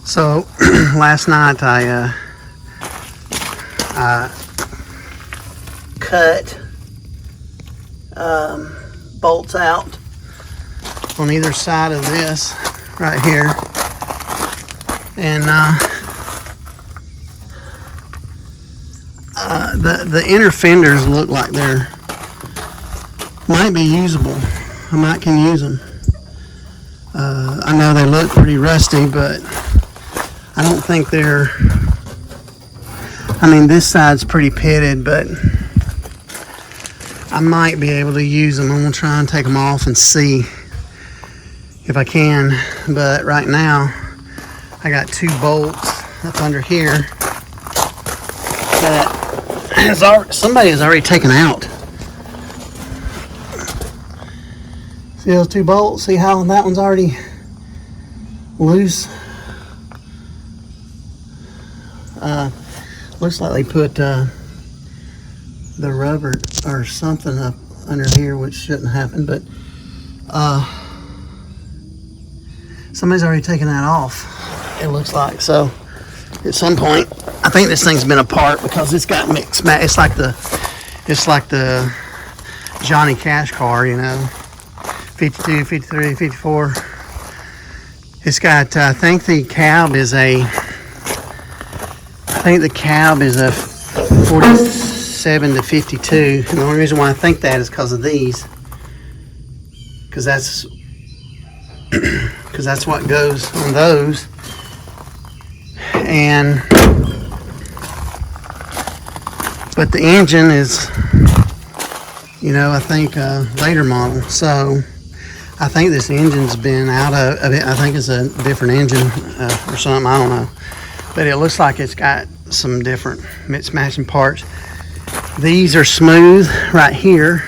So last night I cut bolts out on either side of this right here, and the inner fenders look like they're might be usable. I might can use them. I know they look pretty rusty, but I don't think they're, I mean, this side's pretty pitted, but I might be able to use them. I'm gonna try and take them off and see if I can. But right now, I got two bolts up under here that somebody has already taken out. See those two bolts? See how that one's already loose? Looks like they put the rubber or something up under here, which shouldn't happen, but somebody's already taken that off, it looks like. So at some point, I think this thing's been apart because it's got mixed. It's like the Johnny Cash car, you know, 52, 53, 54. It's got, I think the cab is a 47 to 52. And the only reason why I think that is because of these, because that's what goes on those. And but the engine is, you know, I think later model. So I think this engine's been out of it. I think it's a different engine or something. I don't know. But it looks like it's got some different matching parts. These are smooth right here,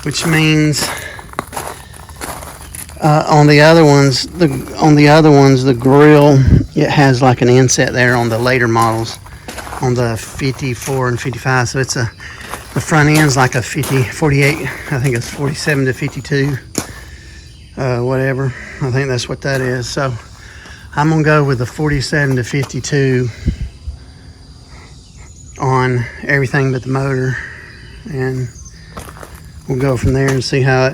which means on the other ones, the grill, it has like an inset there on the later models, on the 54 and 55. So it's the front end's like a 48. I think it's 47 to 52, whatever. I think that's what that is. So I'm gonna go with the 47 to 52 on everything but the motor, and we'll go from there and see how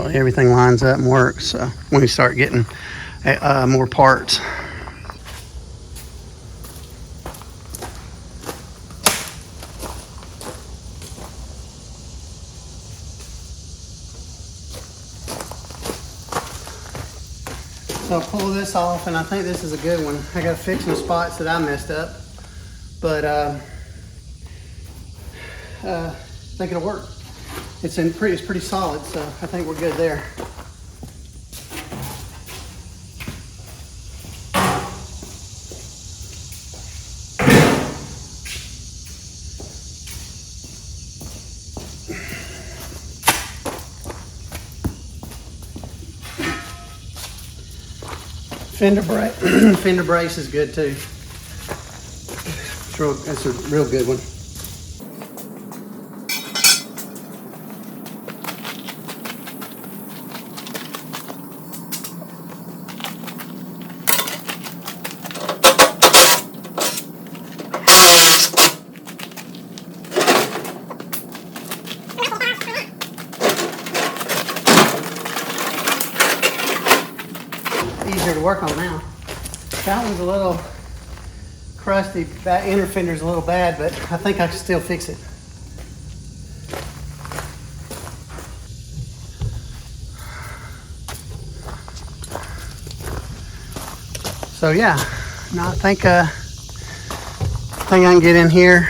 everything lines up and works. So when we start getting more parts. So I'll pull this off, and I think this is a good one. I got to fix some spots that I messed up, but I think it'll work. It's pretty solid, so I think we're good there. Fender brace is good too. That's a real good one. Easier to work on now. That one's a little crusty. That inner fender's a little bad, but I think I can still fix it. So yeah, now I think I can get in here.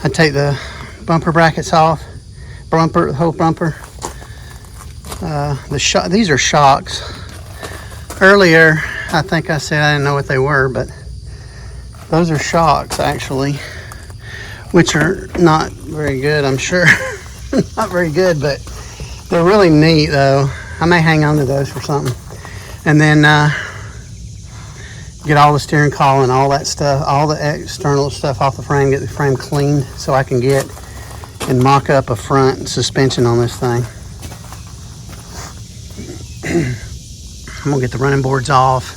I take the bumper brackets off, the whole bumper. These are shocks. Earlier, I think I said I didn't know what they were, but those are shocks actually, which are not very good, I'm sure. Not very good, but they're really neat though. I may hang on to those for something. And then get all the steering column and all that stuff, all the external stuff off the frame, get the frame cleaned so I can get and mock up a front suspension on this thing. I'm gonna get the running boards off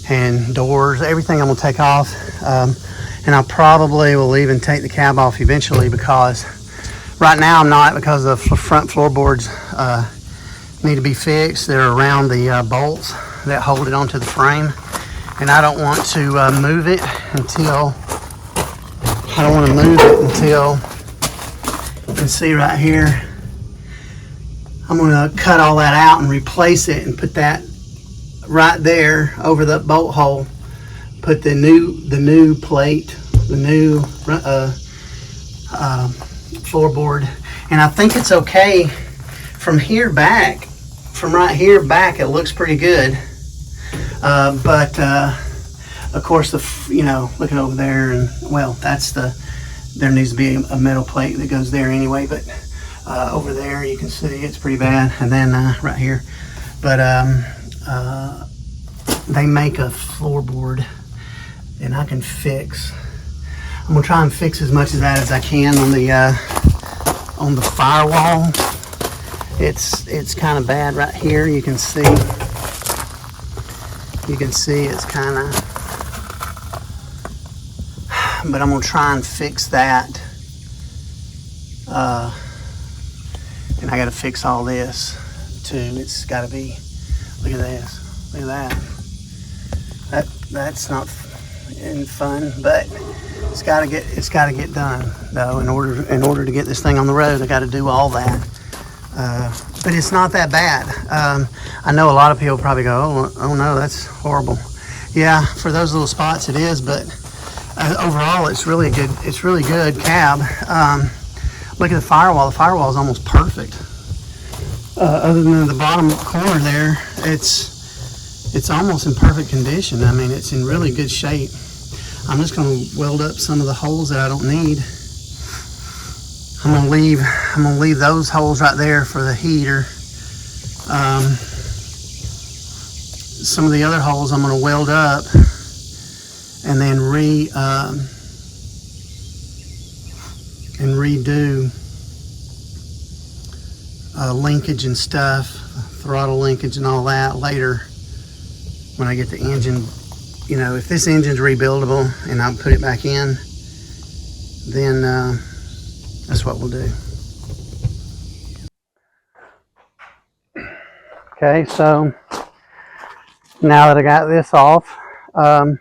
and doors, everything I'm gonna take off. And I probably will even take the cab off eventually, because right now I'm not, because the front floorboards need to be fixed. They're around the bolts that hold it onto the frame, and I don't want to move it until, you can see right here, I'm gonna cut all that out and replace it and put that right there over the bolt hole. Put the new plate, the new floorboard, and I think it's okay from here back. From right here back, it looks pretty good. But of course, looking over there, and well, there needs to be a metal plate that goes there anyway. But over there, you can see it's pretty bad. And then right here, but they make a floorboard, and I can fix. I'm gonna try and fix as much of that as I can on the firewall. It's kind of bad right here. You can see it's kind of, but I'm gonna try and fix that. And I got to fix all this too. It's got to be. Look at this. Look at that. That's not fun, but it's got to get done though. In order to get this thing on the road, I got to do all that. But it's not that bad. I know a lot of people probably go, oh no, that's horrible. Yeah, for those little spots it is, but overall it's really good. It's really good cab. Look at the firewall. The firewall is almost perfect. Other than the bottom corner there, it's almost in perfect condition. I mean, it's in really good shape. I'm just going to weld up some of the holes that I don't need. I'm gonna leave those holes right there for the heater. Some of the other holes I'm gonna weld up and then redo linkage and stuff, throttle linkage and all that later when I get the engine. If this engine's rebuildable and I put it back in, then that's what we'll do. Okay, so now that I got this off, I'm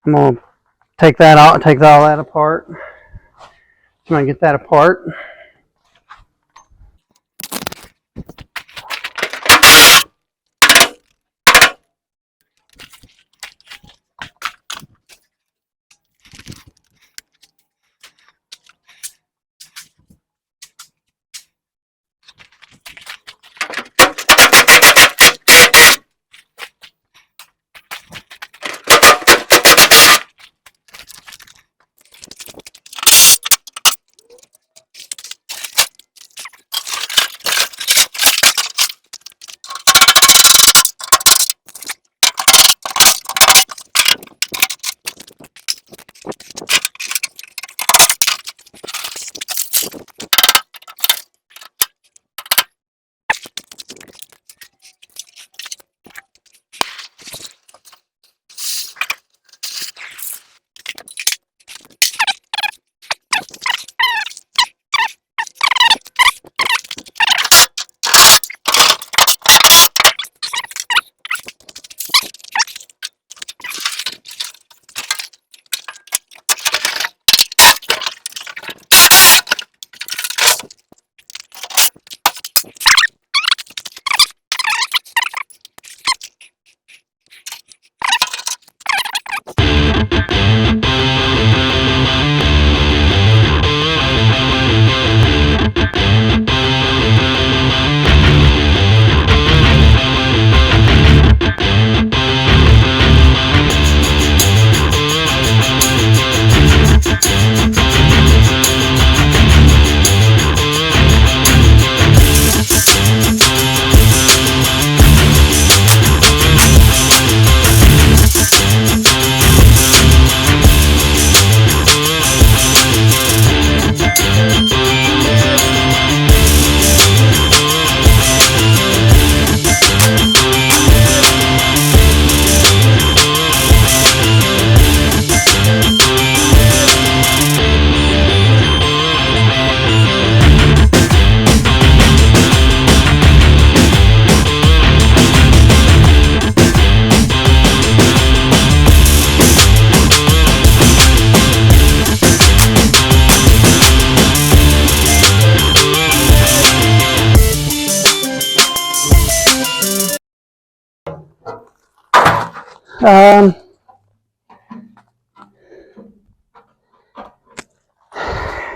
gonna take that out, take all that apart. I'm gonna get that apart.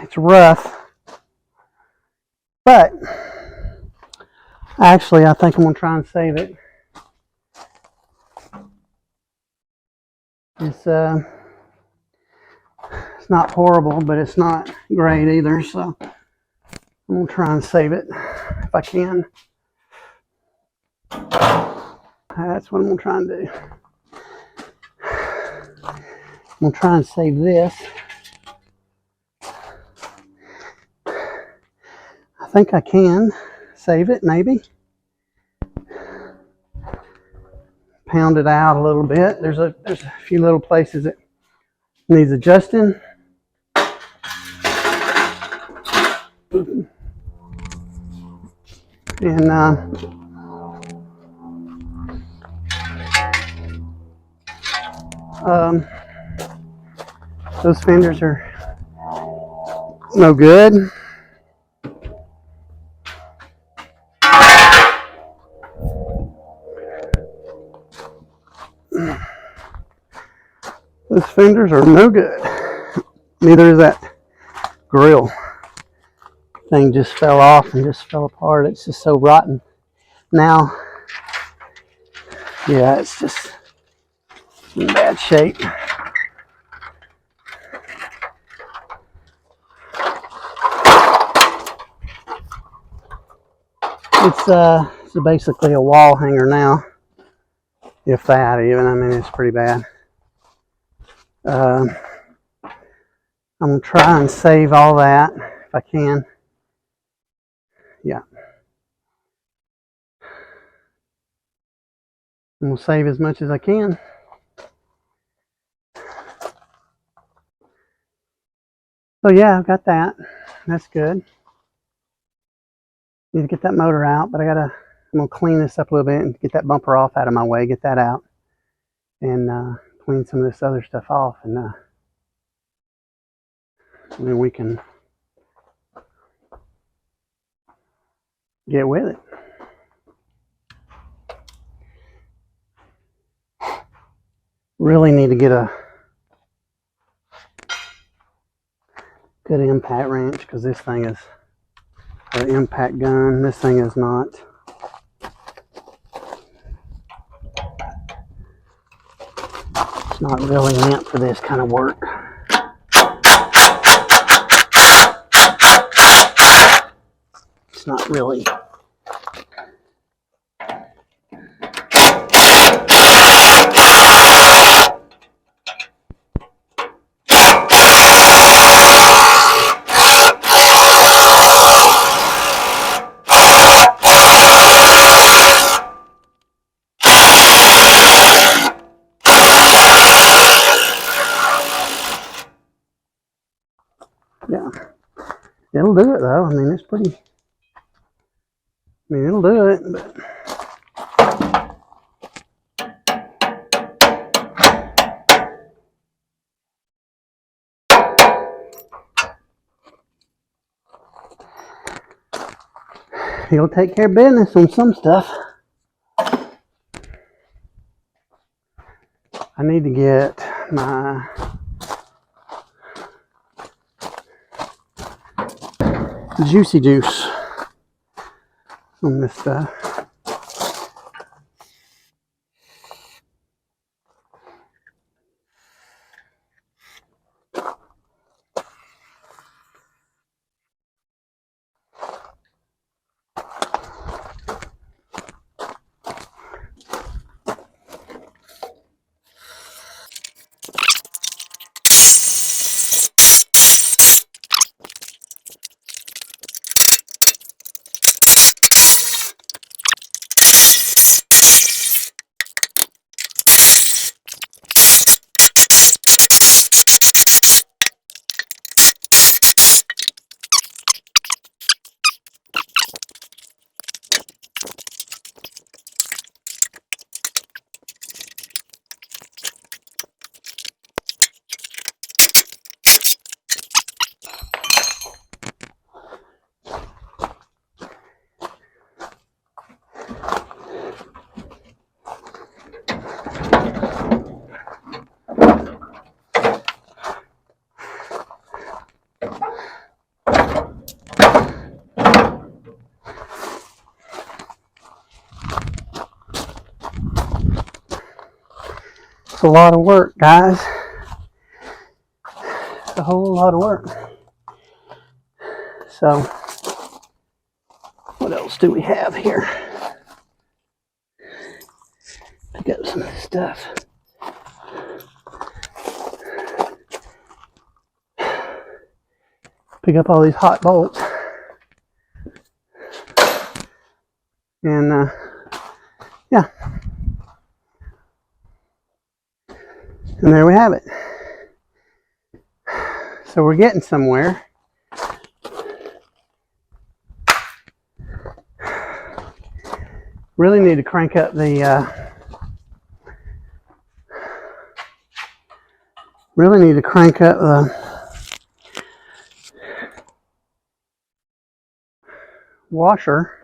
It's rough, but actually I think I'm going to try and save it. It's not horrible, but it's not great either, so I'm going to try and save it if I can. That's what I'm going to try and do. I'm going to try and save this. I think I can save it, maybe. Pound it out a little bit. There's a few little places that needs adjusting. And those fenders are no good. Those fenders are no good. Neither is that grill. Thing just fell off and just fell apart. It's just so rotten. Now, yeah, it's just in bad shape. It's basically a wall hanger now, if that even. I mean, it's pretty bad. I'm gonna try and save all that if I can. Yeah, I'm gonna save as much as I can. So yeah, I've got that. That's good. Need to get that motor out, but I'm gonna clean this up a little bit and get that bumper off out of my way, get that out, and clean some of this other stuff off, and then we can get with it. Really need to get a good impact wrench, because this thing is an impact gun. This thing is not. It's not really meant for this kind of work. It's not really. Yeah, it'll do it though. I mean, it's pretty. I mean, it'll do it, but. He'll take care of business on some stuff. I need to get my juicy juice on this stuff. It's a lot of work, guys. It's a whole lot of work. So, what else do we have here? Pick up some of this stuff. Pick up all these hot bolts. And, yeah. And there we have it. So we're getting somewhere. Really need to crank up the washer.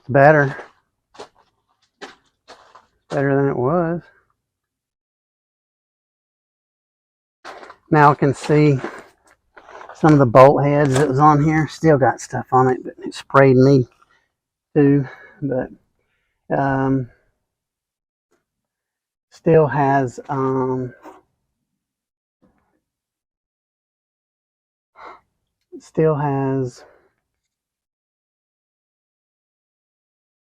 Better than it was. Now I can see some of the bolt heads that was on here. Still got stuff on it, but it sprayed me too. But still has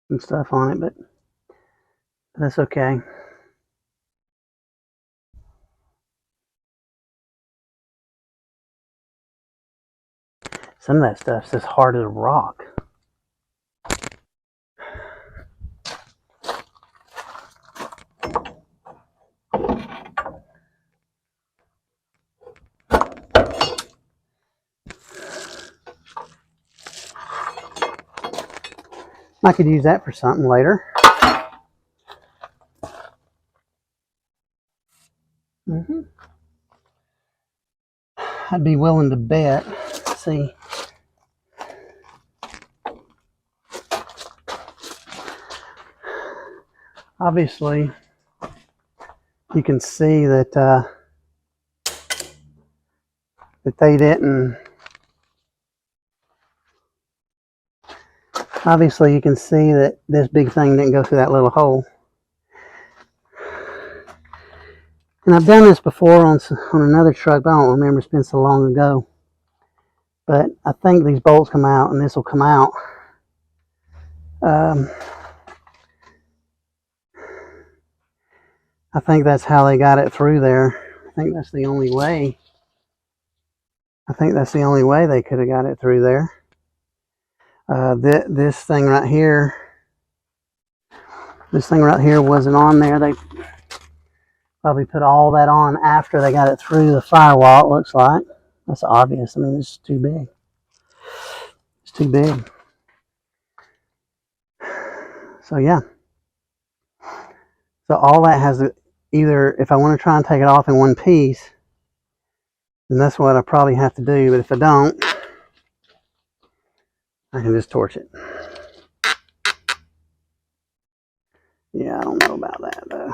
some stuff on it, but that's okay. Some of that stuff's as hard as a rock. I could use that for something later. I'd be willing to bet. Let's see. Obviously, you can see that they didn't. Obviously, you can see that this big thing didn't go through that little hole. And I've done this before on another truck, but I don't remember. It's been so long ago. But I think these bolts come out, and this will come out. I think that's how they got it through there. I think that's the only way. I think that's the only way they could have got it through there. This thing right here wasn't on there. They probably put all that on after they got it through the firewall, it looks like. That's obvious. I mean, it's too big. It's too big. So yeah. So all that has to either, if I want to try and take it off in one piece, then that's what I probably have to do. But if I don't, I can just torch it. Yeah, I don't know about that though.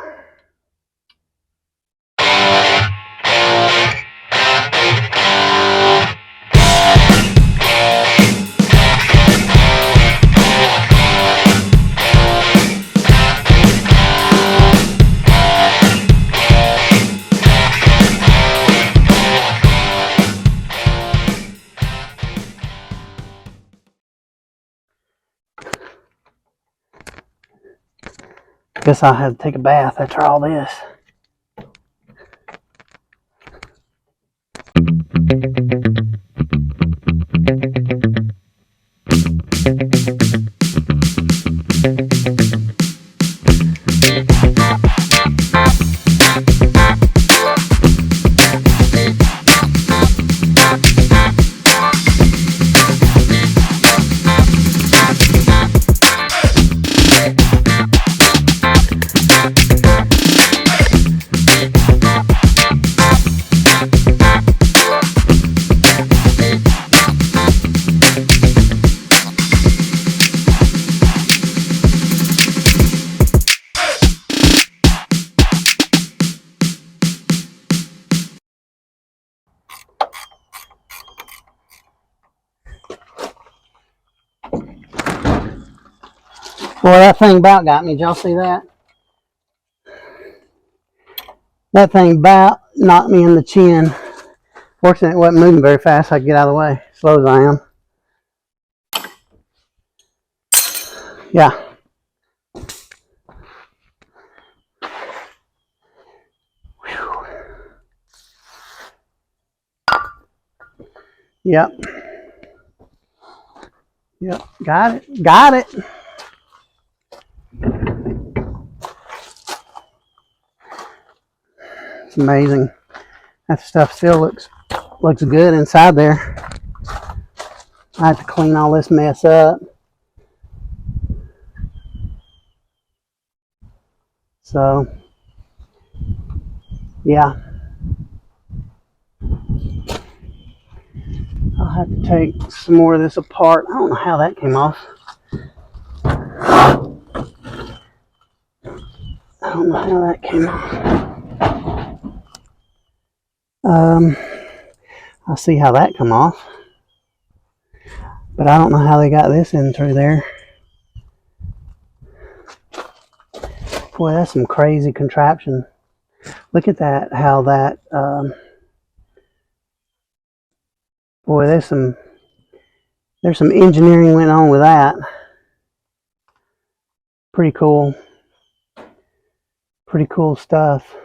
Guess I'll have to take a bath after all this. Boy, that thing about got me. Did y'all see that? That thing about knocked me in the chin. Fortunately, it wasn't moving very fast, so I could get out of the way, slow as I am. Yeah. Whew. Yep. Yep. Got it. Got it. It's amazing. That stuff still looks good inside there. I have to clean all this mess up. So, yeah. I'll have to take some more of this apart. I don't know how that came off. I don't know how that came off. I see how that come off. But I don't know how they got this in through there. Boy, that's some crazy contraption. Look at that, how that, boy, there's some engineering went on with that. Pretty cool stuff.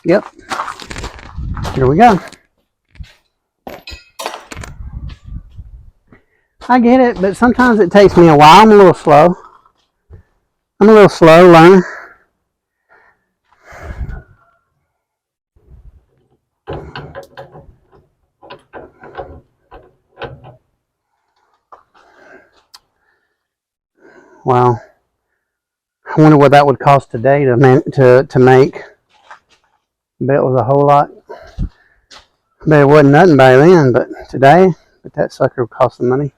Yep. Here we go. I get it, but sometimes it takes me a while. I'm a little slow learner. Wow. I wonder what that would cost today to make. I bet it was a whole lot. I bet it wasn't nothing back then, but today, that sucker would cost some money.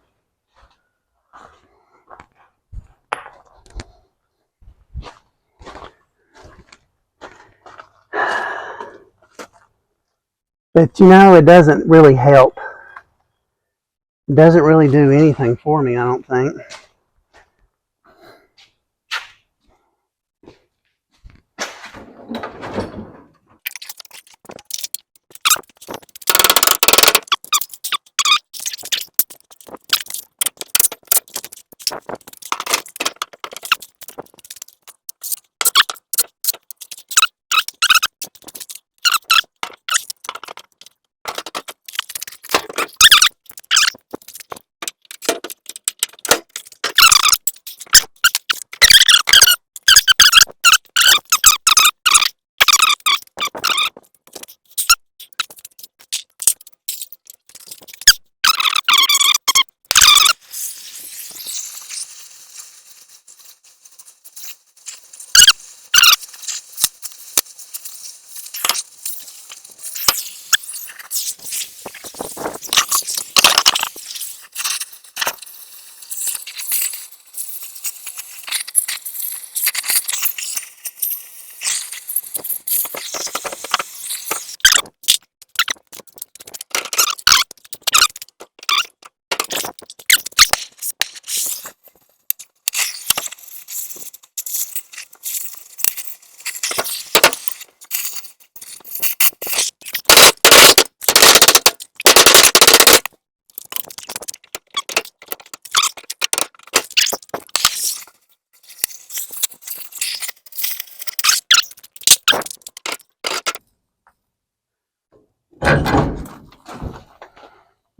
But you know, it doesn't really help. It doesn't really do anything for me, I don't think.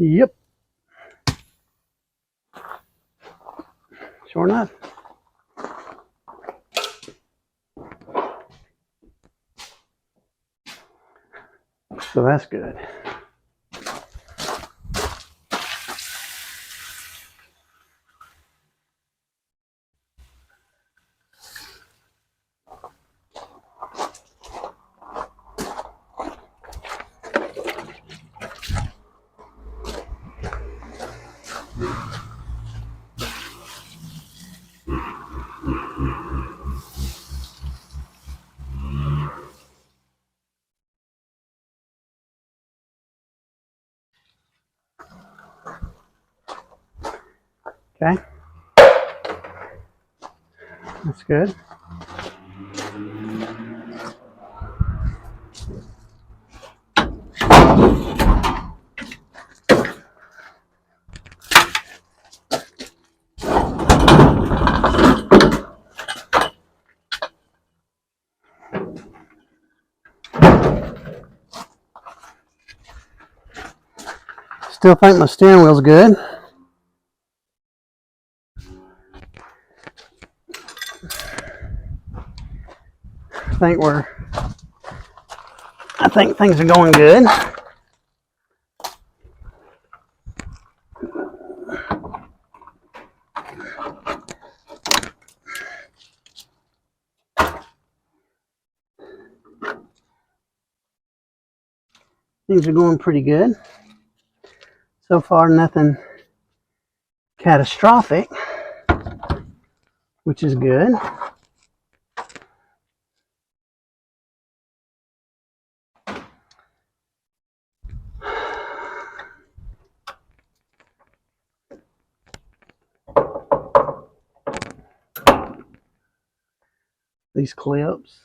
Yep. Sure enough. So that's good. Okay. That's good. Still think my steering wheel's good. I think things are going good. Things are going pretty good. So far, nothing catastrophic, which is good. These clips,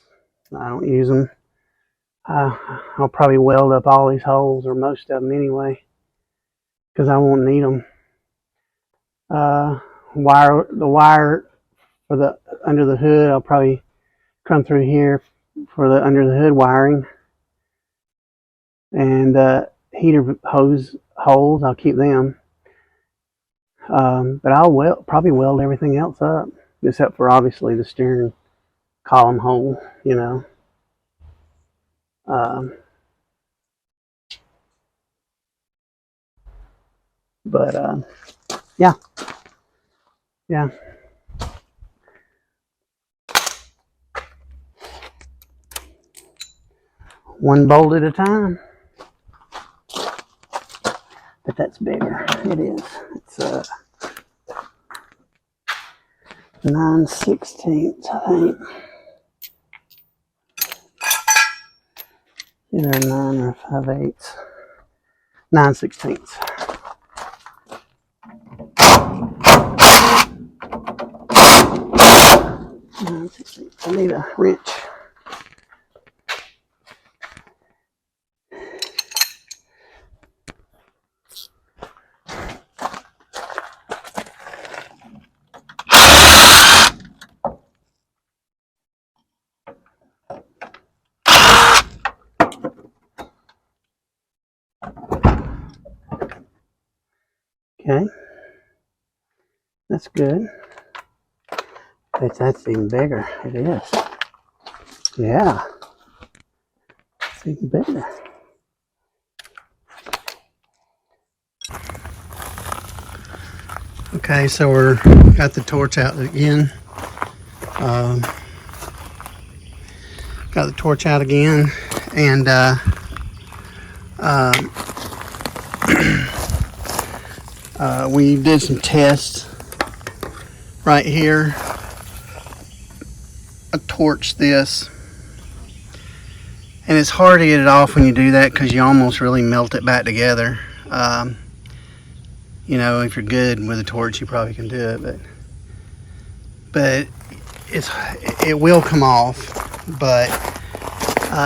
I don't use them. I'll probably weld up all these holes, or most of them anyway, because I won't need them. The wire for the under the hood, I'll probably come through here for the under the hood wiring, and heater hose holes, I'll keep them. But I'll probably weld everything else up, except for obviously the steering column hole, you know. But yeah. One bolt at a time. But that's bigger. It is. It's 9/16, I think. Either 9 or 5/8. 9/16. I need a wrench. Okay, that's good. That's even bigger. It is. Yeah, it's even bigger. Okay, so we're got the torch out again. Got the torch out again, and we did some tests right here. I torched this, and it's hard to get it off when you do that because you almost really melt it back together. You know, if you're good with a torch, you probably can do it, but it will come off. But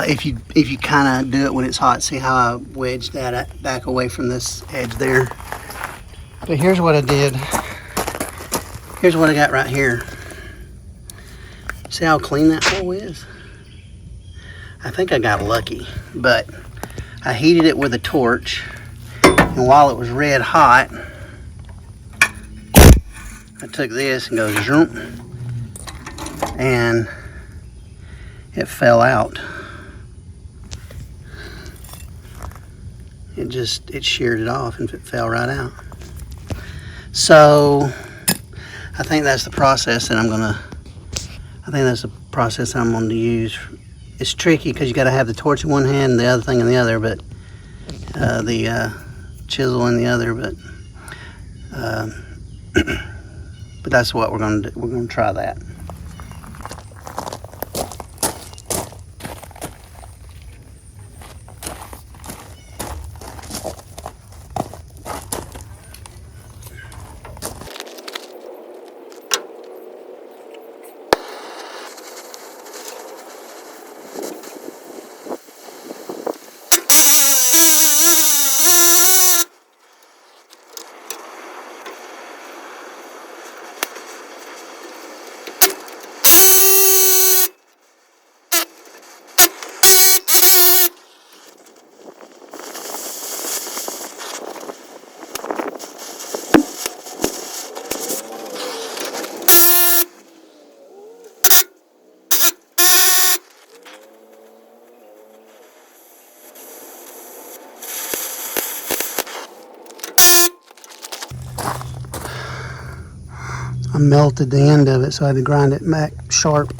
if you kind of do it when it's hot, see how I wedged that back away from this edge there. But here's what I did. Here's what I got right here. See how clean that hole is? I think I got lucky, but I heated it with a torch, and And while it was red hot, I took this and go zoom, and it fell out. It sheared it off and it fell right out. So I think that's the process that I'm gonna use. It's tricky because you got to have the torch in one hand and the other thing in the other, but the chisel in the other. But but that's what we're gonna do. We're gonna try that. I melted the end of it, so I had to grind it back sharp.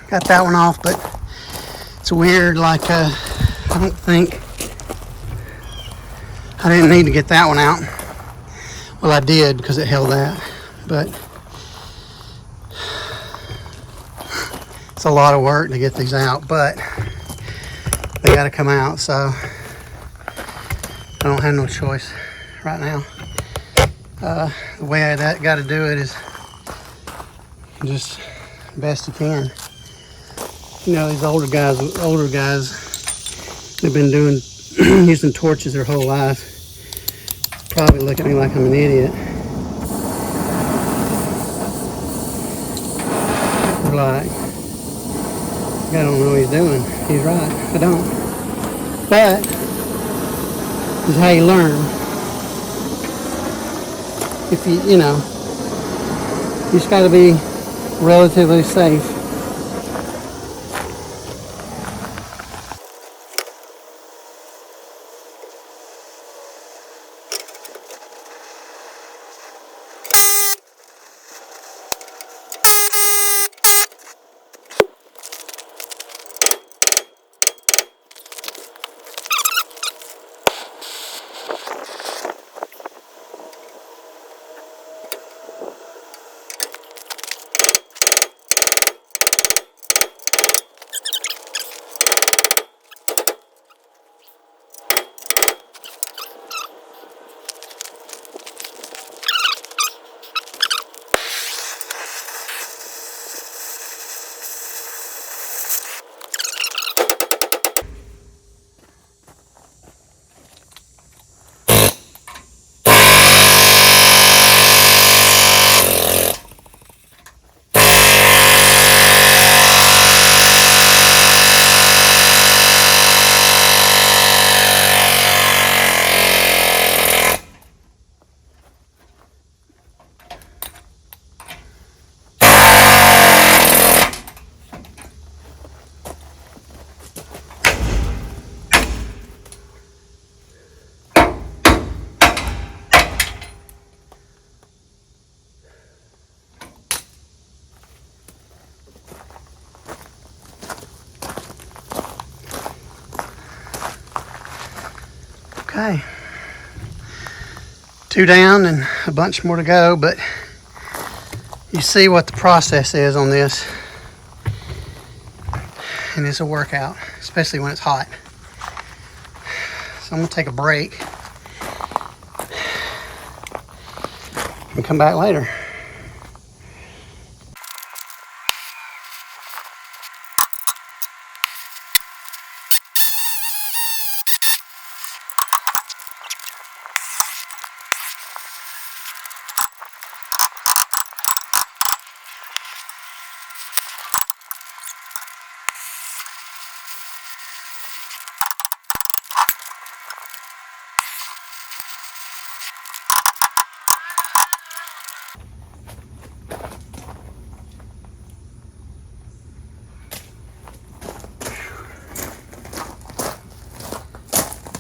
Got that one off, but it's weird, like I didn't need to get that one out. Well, I did because it held that, but it's a lot of work to get these out, but they got to come out, so I don't have no choice right now. The way I got to do it is just best you can. You know, these older guys, they've been doing using torches their whole life. Probably look at me like I'm an idiot. They're like, I don't know what he's doing. He's right, I don't. But this is how you learn. If you know, you just got to be relatively safe. Okay, 2 down and a bunch more to go, but you see what the process is on this, and it's a workout, especially when it's hot. So I'm gonna take a break and come back later.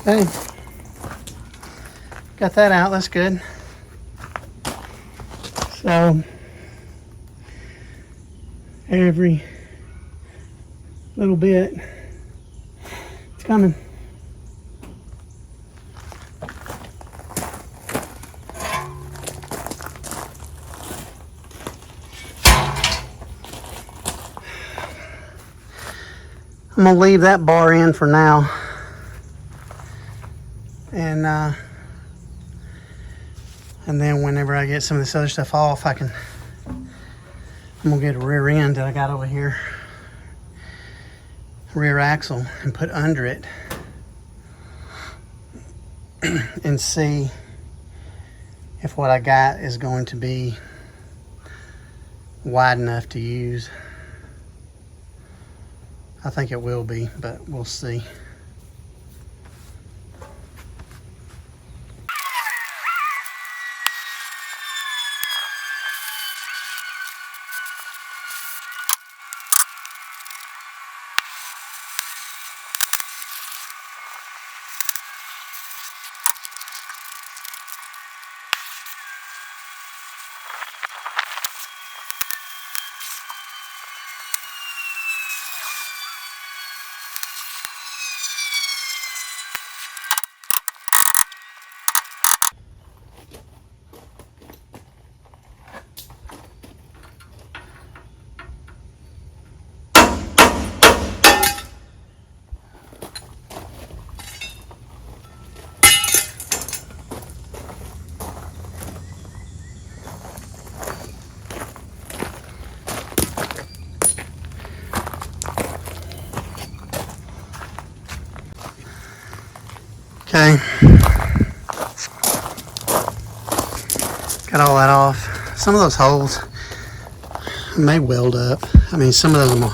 Okay, got that out, that's good. So, every little bit, it's coming. I'm gonna leave that bar in for now. And then whenever I get some of this other stuff off, I'm gonna get a rear end that I got over here, rear axle, and put under it and see if what I got is going to be wide enough to use. I think it will be, but we'll see. Okay, got all that off. Some of those holes may weld up. I mean, some of those will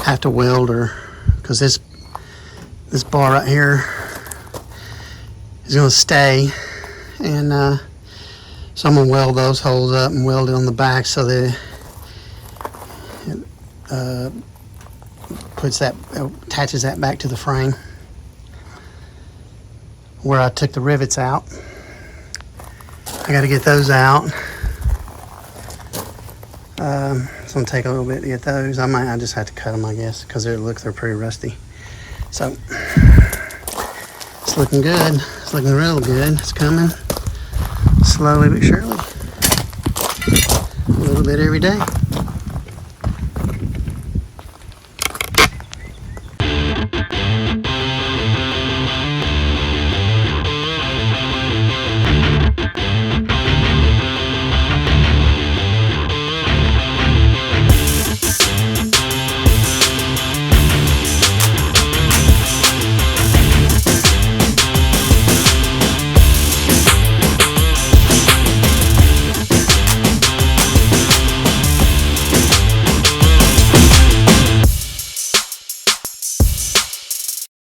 have to weld, or because this bar right here is going to stay, and so I'm going to weld those holes up and weld it on the back so that it attaches that back to the frame where I took the rivets out. I got to get those out. It's going to take a little bit to get those. I just have to cut them, I guess, because they're pretty rusty. So it's looking good. It's looking real good. It's coming slowly but surely. A little bit every day.